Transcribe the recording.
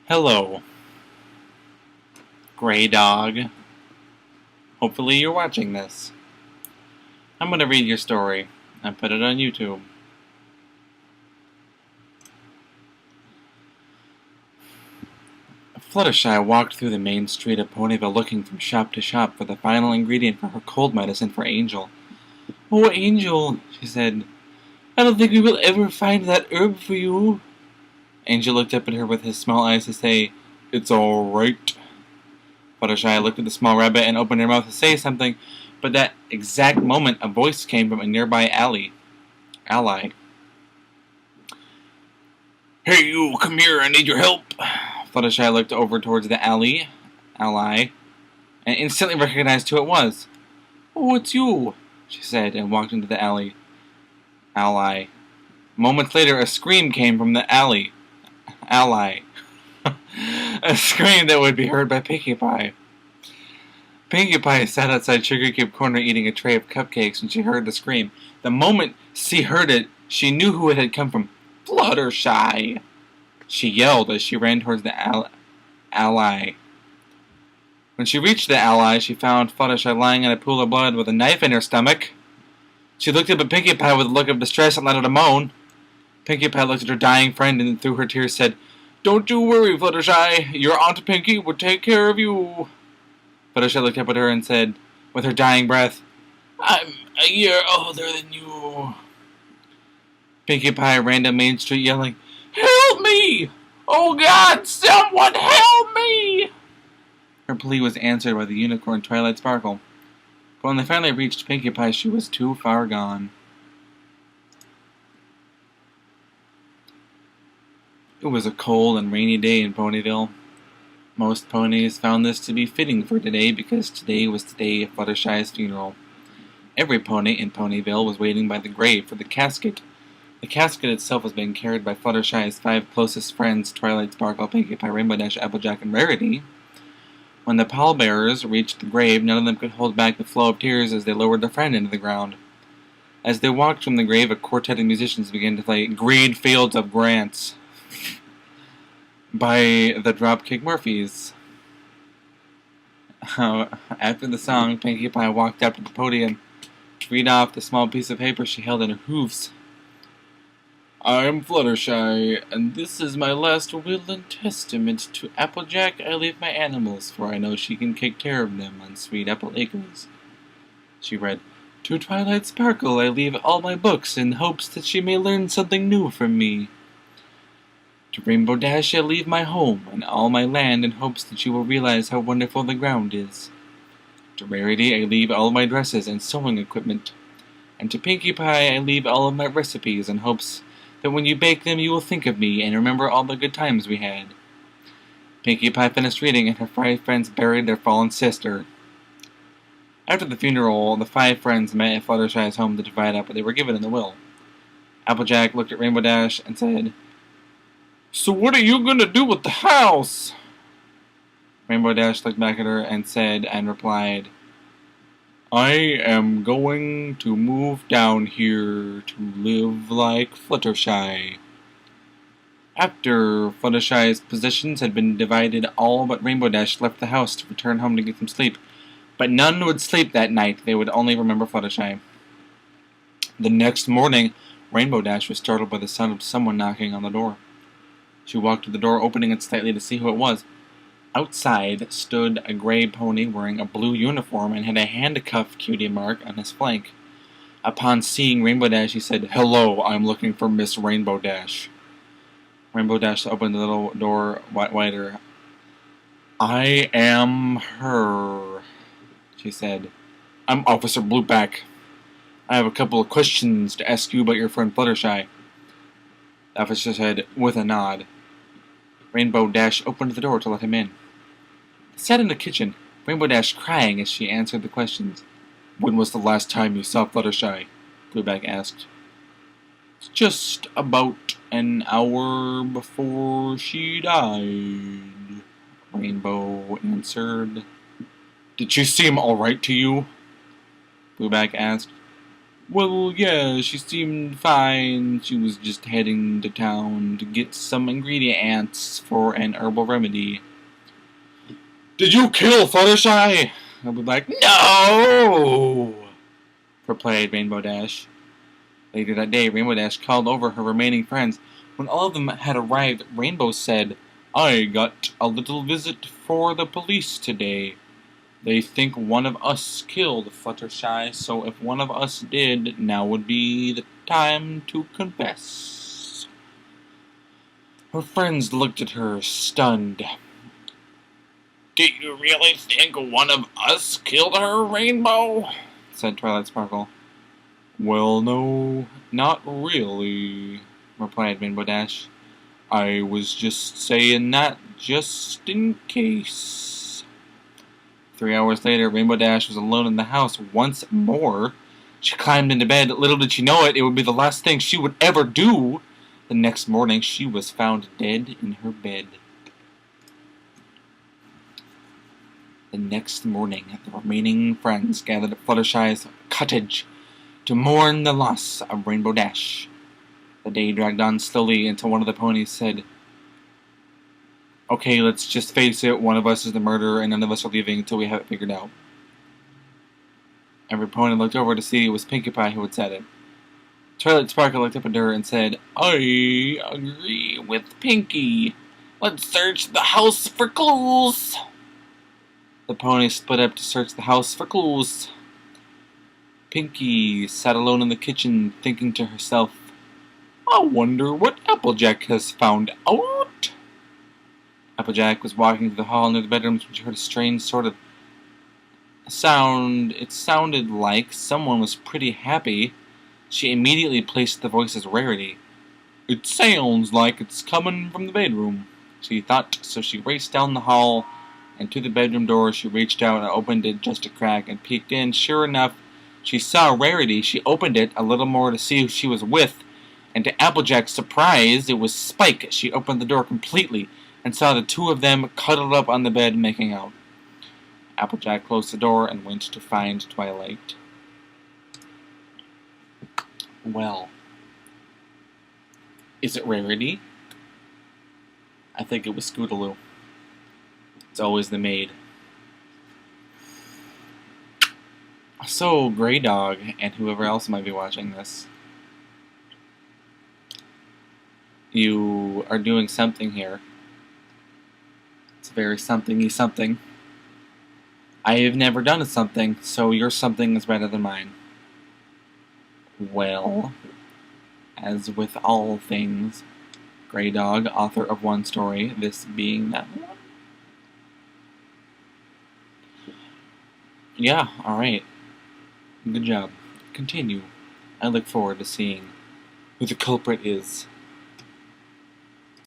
Hello, Gray Dog. Hopefully you're watching this. I'm going to read your story and put it on YouTube. Fluttershy walked through the main street of Ponyville looking from shop to shop for the final ingredient for her cold medicine for Angel. "Oh, Angel," she said, "I don't think we will ever find that herb for you." Angel looked up at her with his small eyes to say, "It's all right." Fluttershy looked at the small rabbit and opened her mouth to say something, but that exact moment a voice came from a nearby ally. "Hey you, come here, I need your help." Fluttershy looked over towards the ally, and instantly recognized who it was. "Oh, it's you," she said, and walked into the alley. Moments later, a scream came from the ally. A scream that would be heard by Pinkie Pie. Pinkie Pie sat outside Sugar Cube Corner eating a tray of cupcakes when she heard the scream. The moment she heard it, she knew who it had come from. "Fluttershy!" she yelled as she ran towards the ally. When she reached the ally, she found Fluttershy lying in a pool of blood with a knife in her stomach. She looked up at Pinkie Pie with a look of distress and let out a moan. Pinkie Pie looked at her dying friend and through her tears said, "Don't you worry, Fluttershy. Your Aunt Pinkie will take care of you." Fluttershy looked up at her and said, with her dying breath, "I'm a year older than you." Pinkie Pie ran down Main Street yelling, "Help me! Oh God, someone help me!" Her plea was answered by the unicorn Twilight Sparkle. But when they finally reached Pinkie Pie, she was too far gone. It was a cold and rainy day in Ponyville. Most ponies found this to be fitting for today because today was the day of Fluttershy's funeral. Every pony in Ponyville was waiting by the grave for the casket. The casket itself was being carried by Fluttershy's 5 closest friends, Twilight Sparkle, Pinkie Pie, Rainbow Dash, Applejack, and Rarity. When the pallbearers reached the grave, none of them could hold back the flow of tears as they lowered their friend into the ground. As they walked from the grave, a quartet of musicians began to play "Greed Fields of Grants" by the Dropkick Murphys. After the song, Pinkie Pie walked up to the podium to read off the small piece of paper she held in her hooves. "I am Fluttershy, and this is my last will and testament. To Applejack I leave my animals, for I know she can take care of them on Sweet Apple Acres." She read, "To Twilight Sparkle I leave all my books in hopes that she may learn something new from me. To Rainbow Dash I leave my home and all my land in hopes that she will realize how wonderful the ground is. To Rarity I leave all my dresses and sewing equipment. And to Pinkie Pie I leave all of my recipes in hopes that when you bake them you will think of me and remember all the good times we had." Pinkie Pie finished reading and her 5 friends buried their fallen sister. After the funeral, the 5 friends met at Fluttershy's home to divide up what they were given in the will. Applejack looked at Rainbow Dash and said, "So what are you going to do with the house?" Rainbow Dash looked back at her and replied, "I am going to move down here to live like Fluttershy." After Fluttershy's possessions had been divided, all but Rainbow Dash left the house to return home to get some sleep. But none would sleep that night. They would only remember Fluttershy. The next morning, Rainbow Dash was startled by the sound of someone knocking on the door. She walked to the door, opening it slightly to see who it was. Outside stood a gray pony wearing a blue uniform and had a handcuff cutie mark on his flank. Upon seeing Rainbow Dash, he said, "Hello, I'm looking for Miss Rainbow Dash." Rainbow Dash opened the little door wider. "I am her," she said. "I'm Officer Blueback. I have a couple of questions to ask you about your friend Fluttershy." The officer said, with a nod. Rainbow Dash opened the door to let him in. They sat in the kitchen, Rainbow Dash crying as she answered the questions. "When was the last time you saw Fluttershy?" Blueback asked. "Just about an hour before she died," Rainbow answered. "Did she seem all right to you?" Blueback asked. Well, yeah, she seemed fine. She was just heading to town to get some ingredients for an herbal remedy. Did you kill Fluttershy? I'll be like, no! Replied Rainbow Dash. Later that day, Rainbow Dash called over her remaining friends. When all of them had arrived, Rainbow said, I got a little visit for the police today. They think one of us killed Fluttershy, so if one of us did, now would be the time to confess. Her friends looked at her, stunned. Do you really think one of us killed her, Rainbow? Said Twilight Sparkle. Well, no, not really, replied Rainbow Dash. I was just saying that just in case. 3 hours later, Rainbow Dash was alone in the house once more. She climbed into bed. Little did she know it would be the last thing she would ever do. The next morning, she was found dead in her bed. The next morning, the remaining friends gathered at Fluttershy's cottage to mourn the loss of Rainbow Dash. The day dragged on slowly until one of the ponies said, Okay, let's just face it, one of us is the murderer and none of us are leaving until we have it figured out. Every pony looked over to see it was Pinkie Pie who had said it. Twilight Sparkle looked up at her and said, I agree with Pinkie. Let's search the house for clues. The ponies split up to search the house for clues. Pinkie sat alone in the kitchen, thinking to herself, I wonder what Applejack has found out. Applejack was walking through the hall near the bedrooms when she heard a strange sort of sound. It sounded like someone was pretty happy. She immediately placed the voice as Rarity. It sounds like it's coming from the bedroom, she thought, so she raced down the hall and to the bedroom door. She reached out and opened it just a crack and peeked in. Sure enough, she saw Rarity. She opened it a little more to see who she was with, and to Applejack's surprise, it was Spike. She opened the door completely and saw the two of them cuddled up on the bed making out. Applejack closed the door and went to find Twilight. Well, is it Rarity? I think it was Scootaloo. It's always the maid. So, Grey Dog, and whoever else might be watching this, you are doing something here. It's very something-y something. I have never done a something, so your something is better than mine. Well, as with all things, Grey Dog, author of one story, this being that one. Yeah, alright. Good job. Continue. I look forward to seeing who the culprit is.